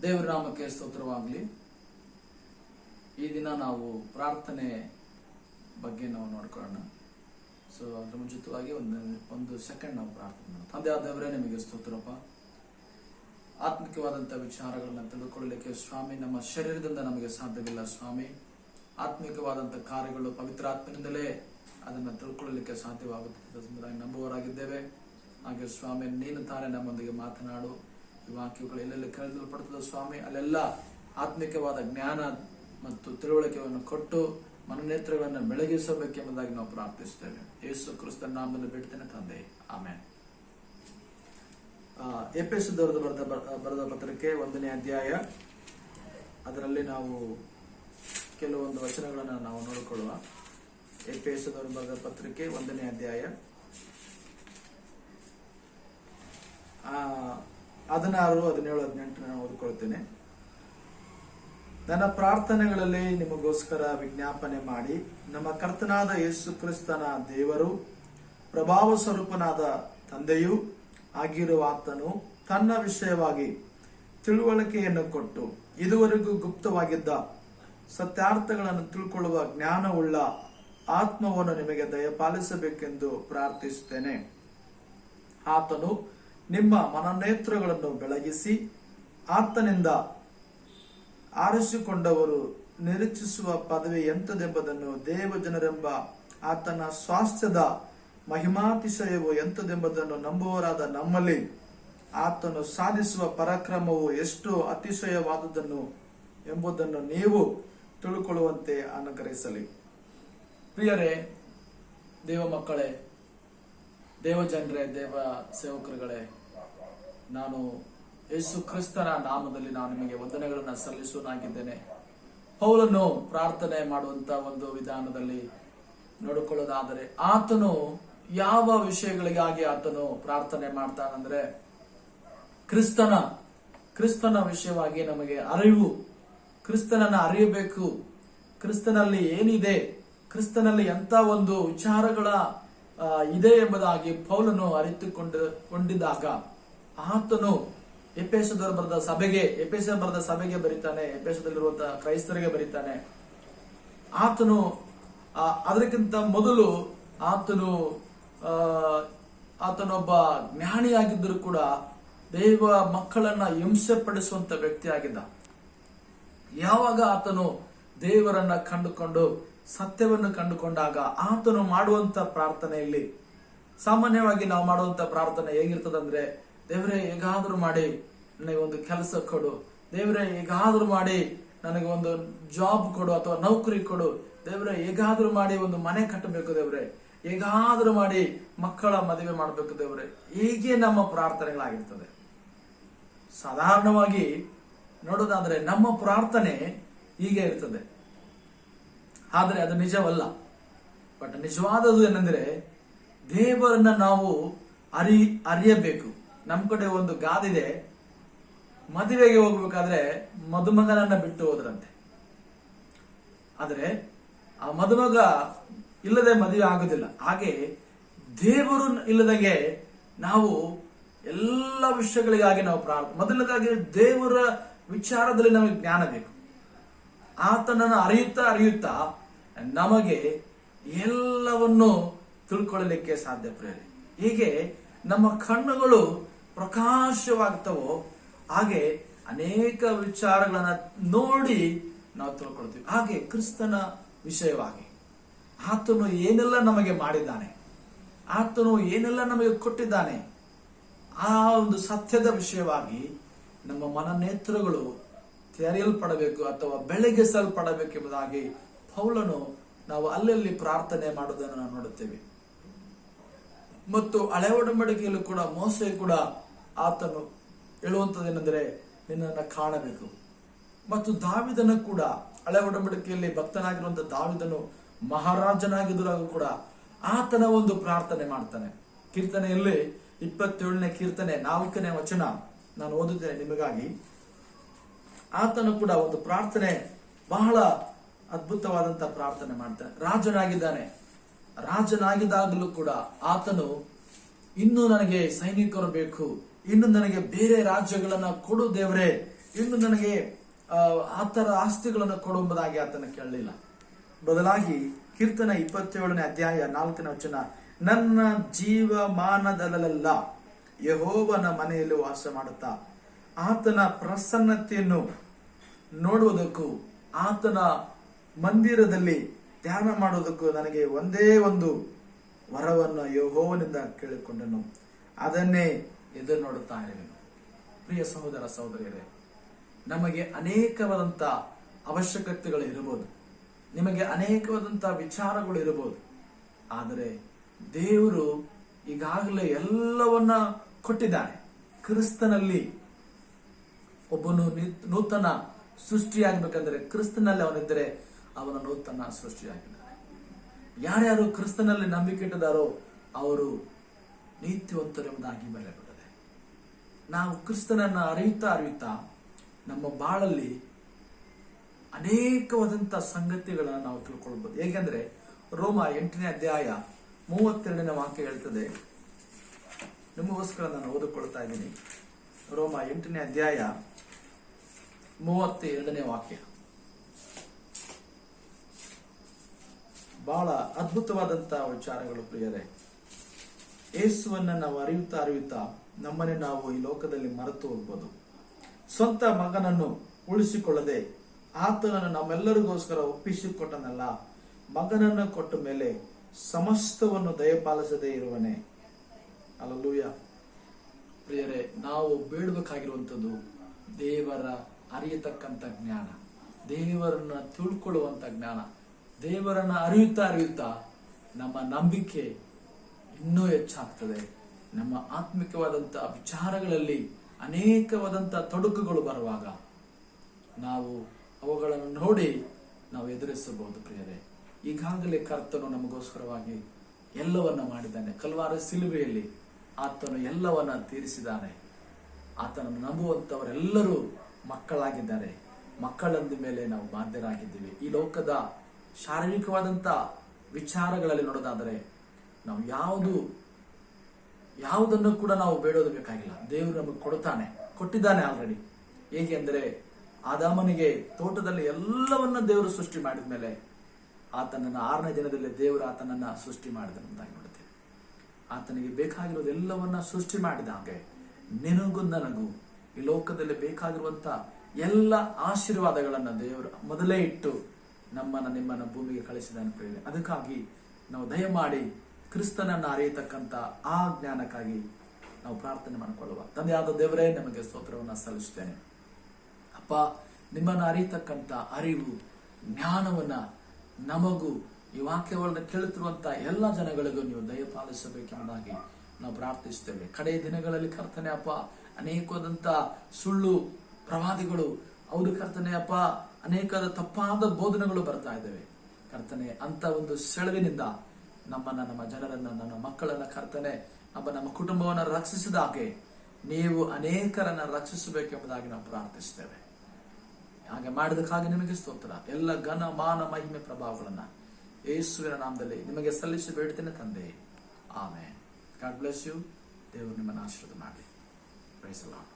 ದೇವರ ನಾಮಕ್ಕೆ ಸ್ತೋತ್ರವಾಗಲಿ. ಈ ದಿನ ನಾವು ಪ್ರಾರ್ಥನೆ ಬಗ್ಗೆ ನಾವು ನೋಡ್ಕೊಳ್ಳೋಣ. ಸೊ ಅದ್ರ ಮುಂಚಿತವಾಗಿ ಒಂದು ಸೆಕೆಂಡ್ ನಾವು ಪ್ರಾರ್ಥನೆ ಮಾಡೋಣ. ತಂದೆ ಆದವರೇ, ನಿಮಗೆ ಸ್ತೋತ್ರಪ್ಪ. ಆತ್ಮಿಕವಾದಂಥ ವಿಚಾರಗಳನ್ನ ತಿಳಿದುಕೊಳ್ಳಲಿಕ್ಕೆ ಸ್ವಾಮಿ ನಮ್ಮ ಶರೀರದಿಂದ ನಮಗೆ ಸಾಧ್ಯವಿಲ್ಲ ಸ್ವಾಮಿ. ಆತ್ಮಿಕವಾದಂಥ ಕಾರ್ಯಗಳು ಪವಿತ್ರ ಆತ್ಮನಿಂದಲೇ ಅದನ್ನು ತಿಳ್ಕೊಳ್ಳಲಿಕ್ಕೆ ಸಾಧ್ಯವಾಗುತ್ತದೆ ನಂಬುವವರಾಗಿದ್ದೇವೆ. ಹಾಗೆ ಸ್ವಾಮಿ, ನೀನು ತಾನೇ ನಮ್ಮೊಂದಿಗೆ ಮಾತನಾಡು. ಈ ವಾಕ್ಯಗಳು ಎಲ್ಲೆಲ್ಲಿ ಕೇಳಲ್ಪಡುತ್ತದೆ ಸ್ವಾಮಿ, ಅಲ್ಲೆಲ್ಲ ಆತ್ಮಿಕವಾದ ಜ್ಞಾನ ಮತ್ತು ತಿಳುವಳಿಕೆಯನ್ನು ಕೊಟ್ಟು ಮನನೇತ್ರಗಳನ್ನು ಬೆಳಗಿಸಬೇಕೆಂಬುದಾಗಿ ನಾವು ಪ್ರಾರ್ಥಿಸುತ್ತೇವೆ. ಯೇಸು ಕ್ರಿಸ್ತನ ನಾಮದಲ್ಲಿ ಬೇಡ್ತೇನೆ ತಂದೆ, ಆಮೆನ್. ಎಫೆಸದವರಿಗೆ ಬರೆದ ಪತ್ರಿಕೆ 1ನೇ ಅಧ್ಯಾಯ, ಅದರಲ್ಲಿ ನಾವು ಕೆಲವೊಂದು ವಚನಗಳನ್ನು ನಾವು ನೋಡಿಕೊಳ್ಳುವ. ಎಫೆಸದವರಿಗೆ ಬರೆದ ಪತ್ರಿಕೆ 1ನೇ ಅಧ್ಯಾಯ 16, 17, 18 ನಾನು ಓದಿಕೊಳ್ತೇನೆ. ನನ್ನ ಪ್ರಾರ್ಥನೆಗಳಲ್ಲಿ ನಿಮಗೋಸ್ಕರ ವಿಜ್ಞಾಪನೆ ಮಾಡಿ ನಮ್ಮ ಕರ್ತನಾದ ಯೇಸು ಕ್ರಿಸ್ತನ ದೇವರು, ಪ್ರಭಾವ ಸ್ವರೂಪನಾದ ತಂದೆಯೂ ಆಗಿರುವ ಆತನು ತನ್ನ ವಿಷಯವಾಗಿ ತಿಳುವಳಿಕೆಯನ್ನು ಕೊಟ್ಟು ಇದುವರೆಗೂ ಗುಪ್ತವಾಗಿದ್ದ ಸತ್ಯಾರ್ಥಗಳನ್ನು ತಿಳ್ಕೊಳ್ಳುವ ಜ್ಞಾನವುಳ್ಳ ಆತ್ಮವನ್ನು ನಿಮಗೆ ದಯಪಾಲಿಸಬೇಕೆಂದು ಪ್ರಾರ್ಥಿಸುತ್ತೇನೆ. ಆತನು ನಿಮ್ಮ ಮನನೇತ್ರಗಳನ್ನು ಬೆಳಗಿಸಿ ಆತನಿಂದ ಆರಿಸಿಕೊಂಡವರು ನಿರೀಕ್ಷಿಸುವ ಪದವಿ ಎಂಥದೆಂಬುದನ್ನು, ದೇವಜನರೆಂಬ ಆತನ ಸ್ವಾಸ್ಥ್ಯದ ಮಹಿಮಾತಿಶಯವು ಎಂಥದೆಂಬುದನ್ನು ನಂಬುವರಾದ ನಮ್ಮಲ್ಲಿ ಆತನು ಸಾಧಿಸುವ ಪರಾಕ್ರಮವು ಎಷ್ಟು ಅತಿಶಯವಾದುದನ್ನು ಎಂಬುದನ್ನು ನೀವು ತಿಳ್ಕೊಳ್ಳುವಂತೆ ಅನುಗ್ರಹಿಸಲಿ. ಪ್ರಿಯರೇ, ದೇವ ಮಕ್ಕಳೇ, ದೇವಜನರೇ, ದೇವ ಸೇವಕರುಗಳೇ, ನಾನು ಯೇಸು ಕ್ರಿಸ್ತನ ನಾಮದಲ್ಲಿ ನಾನು ನಿಮಗೆ ವಂದನೆಗಳನ್ನು ಸಲ್ಲಿಸುವನಾಗಿದ್ದೇನೆ. ಪೌಲನು ಪ್ರಾರ್ಥನೆ ಮಾಡುವಂತ ಒಂದು ವಿಧಾನದಲ್ಲಿ ನೋಡಿಕೊಳ್ಳೋದಾದರೆ, ಆತನು ಯಾವ ವಿಷಯಗಳಿಗಾಗಿ ಆತನು ಪ್ರಾರ್ಥನೆ ಮಾಡ್ತಾನಂದ್ರೆ, ಕ್ರಿಸ್ತನ ವಿಷಯವಾಗಿ ನಮಗೆ ಅರಿವು, ಕ್ರಿಸ್ತನನ್ನ ಅರಿಯಬೇಕು, ಕ್ರಿಸ್ತನಲ್ಲಿ ಏನಿದೆ, ಕ್ರಿಸ್ತನಲ್ಲಿ ಎಂತ ಒಂದು ವಿಚಾರಗಳ ಇದೆ ಎಂಬುದಾಗಿ ಪೌಲನು ಅರಿತುಕೊಂಡಿದ್ದಾಗ ಆತನು ಎಫೆಸದವರು ಬರೆದ ಸಭೆಗೆ ಬರೀತಾನೆ, ಎಫೆಸದಲ್ಲಿರುವಂತಹ ಕ್ರೈಸ್ತರಿಗೆ ಬರೀತಾನೆ. ಆತನು ಅದಕ್ಕಿಂತ ಮೊದಲು ಆತನೊಬ್ಬ ಜ್ಞಾನಿಯಾಗಿದ್ದರೂ ಕೂಡ ದೇವ ಮಕ್ಕಳನ್ನ ಹಿಂಸೆ ಪಡಿಸುವಂತ ವ್ಯಕ್ತಿಯಾಗಿದ್ದ. ಯಾವಾಗ ಆತನು ದೇವರನ್ನ ಕಂಡುಕೊಂಡು ಸತ್ಯವನ್ನು ಕಂಡುಕೊಂಡಾಗ ಆತನು ಮಾಡುವಂತ ಪ್ರಾರ್ಥನೆಯಲ್ಲಿ, ಸಾಮಾನ್ಯವಾಗಿ ನಾವು ಮಾಡುವಂತ ಪ್ರಾರ್ಥನೆ ಹೇಗಿರ್ತದಂದ್ರೆ, ದೇವರೇ ಹೇಗಾದ್ರೂ ಮಾಡಿ ನನಗೆ ಒಂದು ಕೆಲಸ ಕೊಡು, ದೇವರೇ ಹೇಗಾದ್ರೂ ಮಾಡಿ ನನಗೆ ಒಂದು ಜಾಬ್ ಕೊಡು ಅಥವಾ ನೌಕರಿ ಕೊಡು, ದೇವರೇ ಹೇಗಾದ್ರೂ ಮಾಡಿ ಒಂದು ಮನೆ ಕಟ್ಟಬೇಕು, ದೇವರೇ ಹೇಗಾದ್ರೂ ಮಾಡಿ ಮಕ್ಕಳ ಮದುವೆ ಮಾಡಬೇಕು, ದೇವರೇ. ಹೀಗೆ ನಮ್ಮ ಪ್ರಾರ್ಥನೆಗಳಾಗಿರ್ತದೆ. ಸಾಧಾರಣವಾಗಿ ನೋಡೋದಾದ್ರೆ ನಮ್ಮ ಪ್ರಾರ್ಥನೆ ಹೀಗೆ ಇರ್ತದೆ. ಆದ್ರೆ ಅದು ನಿಜವಲ್ಲ. ಬಟ್ ನಿಜವಾದದ್ದು ಏನಂದ್ರೆ, ದೇವರನ್ನ ನಾವು ಅರಿಯಬೇಕು. ನಮ್ ಕಡೆ ಒಂದು ಗಾದಿದೆ, ಮದುವೆಗೆ ಹೋಗ್ಬೇಕಾದ್ರೆ ಮದುಮಗನನ್ನ ಬಿಟ್ಟು ಹೋದ್ರಂತೆ. ಆದ್ರೆ ಆ ಮದುಮಗ ಇಲ್ಲದೆ ಮದುವೆ ಆಗುದಿಲ್ಲ. ಹಾಗೆ ದೇವರು ಇಲ್ಲದಂಗೆ ನಾವು ಎಲ್ಲ ವಿಷಯಗಳಿಗಾಗಿ ನಾವು ಮೊದಲನೇದಾಗಿ ದೇವರ ವಿಚಾರದಲ್ಲಿ ನಮಗೆ ಜ್ಞಾನ ಬೇಕು. ಆತನನ್ನು ಅರಿಯುತ್ತಾ ನಮಗೆ ಎಲ್ಲವನ್ನು ತಿಳ್ಕೊಳ್ಳಲಿಕ್ಕೆ ಸಾಧ್ಯ. ಪ್ರೇರೆ, ಹೀಗೆ ನಮ್ಮ ಕಣ್ಣುಗಳು ಪ್ರಕಾಶವಾಗ್ತವೋ ಹಾಗೆ ಅನೇಕ ವಿಚಾರಗಳನ್ನ ನೋಡಿ ನಾವು ತಿಳ್ಕೊಳ್ತೀವಿ. ಹಾಗೆ ಕ್ರಿಸ್ತನ ವಿಷಯವಾಗಿ ಆತನು ಏನೆಲ್ಲ ನಮಗೆ ಮಾಡಿದ್ದಾನೆ, ಆತನು ಏನೆಲ್ಲ ನಮಗೆ ಕೊಟ್ಟಿದ್ದಾನೆ, ಆ ಒಂದು ಸತ್ಯದ ವಿಷಯವಾಗಿ ನಮ್ಮ ಮನನೇತ್ರಗಳು ತೆರೆಯಲ್ಪಡಬೇಕು ಅಥವಾ ಬೆಳಗಿಸಲ್ಪಡಬೇಕೆಂಬುದಾಗಿ ಪೌಲನು ನಾವು ಅಲ್ಲಲ್ಲಿ ಪ್ರಾರ್ಥನೆ ಮಾಡುವುದನ್ನು ನಾವು ನೋಡುತ್ತೇವೆ. ಮತ್ತು ಹಳೆ ಒಡಂಬಡಿಕೆಯಲ್ಲೂ ಕೂಡ ಮೋಸೆ ಕೂಡ ಆತನು ಹೇಳುವಂತದ್ದೇನೆಂದರೆ, ನಿನ್ನನ್ನು ಕಾಣಬೇಕು. ಮತ್ತು ದಾವಿದನು ಕೂಡ ಹಳೆ ಒಡಂಬಡಿಕೆಯಲ್ಲಿ ಭಕ್ತನಾಗಿರುವಂತಹ ದಾವಿದನು ಮಹಾರಾಜನಾಗಿದ್ದರೂ ಕೂಡ ಆತನ ಒಂದು ಪ್ರಾರ್ಥನೆ ಮಾಡ್ತಾನೆ. ಕೀರ್ತನೆಯಲ್ಲಿ 27ನೇ ಕೀರ್ತನೆ 4ನೇ ವಚನ ನಾನು ಓದುತ್ತೇನೆ ನಿಮಗಾಗಿ. ಆತನು ಕೂಡ ಒಂದು ಪ್ರಾರ್ಥನೆ, ಬಹಳ ಅದ್ಭುತವಾದಂತಹ ಪ್ರಾರ್ಥನೆ ಮಾಡ್ತಾನೆ. ರಾಜನಾಗಿದ್ದಾಗಲೂ ಕೂಡ ಆತನು, ಇನ್ನು ನನಗೆ ಸೈನಿಕರು ಬೇಕು, ಇನ್ನು ನನಗೆ ಬೇರೆ ರಾಜ್ಯಗಳನ್ನ ಕೊಡು ದೇವರೇ ಇನ್ನು ನನಗೆ ಆ ತರ ಆಸ್ತಿಗಳನ್ನು ಕೊಡುವುದಾಗಿ ಆತನ ಕೇಳಲಿಲ್ಲ. ಬದಲಾಗಿ ಕೀರ್ತನ 27ನೇ ಅಧ್ಯಾಯ 4ನೇ ವಚನ, ನನ್ನ ಜೀವಮಾನದಲ್ಲೆಲ್ಲ ಯೆಹೋವನ ಮನೆಯಲ್ಲಿ ವಾಸ ಮಾಡುತ್ತಾ ಆತನ ಪ್ರಸನ್ನತೆಯನ್ನು ನೋಡುವುದಕ್ಕೂ ಆತನ ಮಂದಿರದಲ್ಲಿ ಧ್ಯಾನ ಮಾಡುವುದಕ್ಕೂ ನನಗೆ ಒಂದೇ ಒಂದು ವರವನ್ನು ಯೆಹೋವನಿಂದ ಕೇಳಿಕೊಂಡನು, ಅದನ್ನೇ ಎದುರು ನೋಡುತ್ತಾ ಇರುವೆನು. ಪ್ರಿಯ ಸಹೋದರ ಸಹೋದರಿಯರೇ, ನಮಗೆ ಅನೇಕವಾದಂತ ಅವಶ್ಯಕತೆಗಳು ಇರಬಹುದು, ನಿಮಗೆ ಅನೇಕವಾದಂತ ವಿಚಾರಗಳು ಇರಬಹುದು. ಆದರೆ ದೇವರು ಈಗಾಗಲೇ ಎಲ್ಲವನ್ನ ಕೊಟ್ಟಿದ್ದಾನೆ. ಕ್ರಿಸ್ತನಲ್ಲಿ ಒಬ್ಬನು ನೂತನ ಸೃಷ್ಟಿಯಾಗಬೇಕಂದ್ರೆ ಕ್ರಿಸ್ತನಲ್ಲಿ ಅವನಿದ್ದರೆ ಅವನ ನೂತನ ಸೃಷ್ಟಿಯಾಗಿದ್ದಾನೆ. ಯಾರ್ಯಾರು ಕ್ರಿಸ್ತನಲ್ಲಿ ನಂಬಿಕೆ ಇಟ್ಟಿದ್ದಾರೋ ಅವರು ನೀತಿವಂತರೆಂಬುದಾಗಿ ಬರೆಯಲ್ಪಟ್ಟಿದೆ. ನಾವು ಕ್ರಿಸ್ತನನ್ನ ಅರಿಯುತ್ತಾ ನಮ್ಮ ಬಾಳಲ್ಲಿ ಅನೇಕವಾದಂತ ಸಂಗತಿಗಳನ್ನ ನಾವು ತಿಳ್ಕೊಳ್ಬಹುದು. ಹೇಗೆಂದ್ರೆ ರೋಮ 8ನೇ ಅಧ್ಯಾಯ 32ನೇ ವಾಕ್ಯ ಹೇಳ್ತದೆ. ನಿಮಗೋಸ್ಕರ ನಾನು ಓದಿಕೊಳ್ತಾ ಇದ್ದೀನಿ. ರೋಮ 8ನೇ ಅಧ್ಯಾಯ 32ನೇ ವಾಕ್ಯ ಬಹಳ ಅದ್ಭುತವಾದಂತಹ ವಿಚಾರಗಳು ಪ್ರಿಯರೇ. ಯೇಸುವನ್ನ ನಾವು ಅರಿಯುತ್ತಾ ನಮ್ಮನ್ನೇ ನಾವು ಈ ಲೋಕದಲ್ಲಿ ಮರೆತು ಹೋಗ್ಬೋದು. ಸ್ವಂತ ಮಗನನ್ನು ಉಳಿಸಿಕೊಳ್ಳದೆ ಆತನನ್ನು ನಮ್ಮೆಲ್ಲರಿಗೋಸ್ಕರ ಒಪ್ಪಿಸಿಕೊಟ್ಟನಲ್ಲ, ಮಗನನ್ನು ಕೊಟ್ಟ ಮೇಲೆ ಸಮಸ್ತವನ್ನು ದಯಪಾಲಿಸದೇ ಇರುವನೆ. ಹಲ್ಲೆಲೂಯಾ. ಪ್ರಿಯರೇ, ನಾವು ಬೇಡಬೇಕಾಗಿರುವಂಥದ್ದು ದೇವರ ಅರಿಯತಕ್ಕಂಥ ಜ್ಞಾನ, ದೇವರನ್ನ ತಿಳ್ಕೊಳ್ಳುವಂತ ಜ್ಞಾನ. ದೇವರನ್ನ ಅರಿಯುತ್ತಾ ನಮ್ಮ ನಂಬಿಕೆ ಇನ್ನೂ ಹೆಚ್ಚಾಗ್ತದೆ. ನಮ್ಮ ಆತ್ಮಿಕವಾದಂತ ವಿಚಾರಗಳಲ್ಲಿ ಅನೇಕವಾದಂತ ತೊಡಕುಗಳು ಬರುವಾಗ ನಾವು ಅವುಗಳನ್ನು ನೋಡಿ ನಾವು ಎದುರಿಸಬಹುದು. ಪ್ರಿಯರೇ, ಈಗಾಗಲೇ ಕರ್ತನು ನಮಗೋಸ್ಕರವಾಗಿ ಎಲ್ಲವನ್ನ ಮಾಡಿದ್ದಾನೆ. ಕಲ್ವಾರ ಸಿಲುಬೆಯಲ್ಲಿ ಆತನು ಎಲ್ಲವನ್ನ ತೀರಿಸಿದ್ದಾನೆ. ಆತನನ್ನು ನಂಬುವಂತವರೆಲ್ಲರೂ ಮಕ್ಕಳಾಗಿದ್ದಾರೆ. ಮಕ್ಕಳಂದ ಮೇಲೆ ನಾವು ಬಾಧ್ಯರಾಗಿದ್ದೀವಿ. ಈ ಲೋಕದ ಶಾರೀರಿಕವಾದಂತ ವಿಚಾರಗಳಲ್ಲಿ ನೋಡೋದಾದರೆ ನಾವು ಯಾವುದನ್ನು ಕೂಡ ನಾವು ಬೇಡೋದು ಬೇಕಾಗಿಲ್ಲ. ದೇವರು ನಮಗೆ ಕೊಟ್ಟಿದ್ದಾನೆ ಆಲ್ರೆಡಿ. ಹೇಗೆ ಅಂದ್ರೆ ಆದಾಮನಿಗೆ ತೋಟದಲ್ಲಿ ಎಲ್ಲವನ್ನ ದೇವರು ಸೃಷ್ಟಿ ಮಾಡಿದ ಮೇಲೆ ಆತನನ್ನ 6ನೇ ದಿನದಲ್ಲಿ ದೇವರು ಆತನನ್ನ ಸೃಷ್ಟಿ ಮಾಡಿದಂತಾಗಿ ನೋಡುತ್ತೇವೆ. ಆತನಿಗೆ ಬೇಕಾಗಿರೋದು ಎಲ್ಲವನ್ನ ಸೃಷ್ಟಿ ಮಾಡಿದ ಹಾಗೆ ನಿನಗೂ ನನಗೂ ಈ ಲೋಕದಲ್ಲಿ ಬೇಕಾಗಿರುವಂತ ಎಲ್ಲ ಆಶೀರ್ವಾದಗಳನ್ನ ದೇವರು ಮೊದಲೇ ಇಟ್ಟು ನಿಮ್ಮನ್ನ ಭೂಮಿಗೆ ಕಳಿಸಿದಾನೆ ಪ್ರಿಯರೇ. ಅದಕ್ಕಾಗಿ ನಾವು ದಯಮಾಡಿ ಕ್ರಿಸ್ತನನ್ನ ಅರಿಯತಕ್ಕಂತ ಆ ಜ್ಞಾನಕ್ಕಾಗಿ ನಾವು ಪ್ರಾರ್ಥನೆ ಮಾಡಿಕೊಳ್ಳುವ. ತಂದೆಯಾದ ದೇವರೇ, ನಮಗೆ ಸ್ತೋತ್ರವನ್ನ ಸಲ್ಲಿಸುತ್ತೇನೆ. ಅಪ್ಪ, ನಿಮ್ಮನ್ನು ಅರಿಯತಕ್ಕಂತ ಅರಿವು, ಜ್ಞಾನವನ್ನ ನಮಗೂ ಈ ವಾಕ್ಯಗಳನ್ನ ಕೇಳುತ್ತಿರುವಂತ ಎಲ್ಲ ಜನಗಳಿಗೂ ನೀವು ದಯಪಾಲಿಸಬೇಕೆಂಬುದಾಗಿ ನಾವು ಪ್ರಾರ್ಥಿಸ್ತೇವೆ. ಕಡೆಯ ದಿನಗಳಲ್ಲಿ ಕರ್ತನೆ ಅಪ್ಪ, ಅನೇಕವಾದಂತ ಸುಳ್ಳು ಪ್ರವಾದಿಗಳು, ಹೌದು ಕರ್ತನೆ ಅಪ್ಪ, ಅನೇಕದ ತಪ್ಪಾದ ಬೋಧನೆಗಳು ಬರ್ತಾ ಇದ್ದೇವೆ ಕರ್ತನೆ. ಅಂತ ಒಂದು ಸೆಳವಿನಿಂದ ನಮ್ಮ ಜನರನ್ನ, ನಮ್ಮ ಮಕ್ಕಳನ್ನ ಕರ್ತನೆ ನಮ್ಮ ಕುಟುಂಬವನ್ನು ರಕ್ಷಿಸಿದ ಹಾಗೆ ನೀವು ಅನೇಕರನ್ನ ರಕ್ಷಿಸಬೇಕೆಂಬುದಾಗಿ ನಾವು ಪ್ರಾರ್ಥಿಸ್ತೇವೆ. ಹಾಗೆ ಮಾಡಿದಕ್ಕಾಗಿ ನಿಮಗೆ ಸ್ತೋತ್ರ. ಎಲ್ಲ ಘನ ಮಾನ ಮಹಿಮೆ ಪ್ರಭಾವಗಳನ್ನ ಯೇಸುವಿನ ನಾಮದಲ್ಲಿ ನಿಮಗೆ ಸಲ್ಲಿಸಿ ಬೇಡ್ತೇನೆ ತಂದೆ. ಆಮೆನ್. God bless you. ದೇವರು ನಿಮ್ಮನ್ನು ಆಶೀರ್ವಾದ ಮಾಡಲಿ. Praise the lord.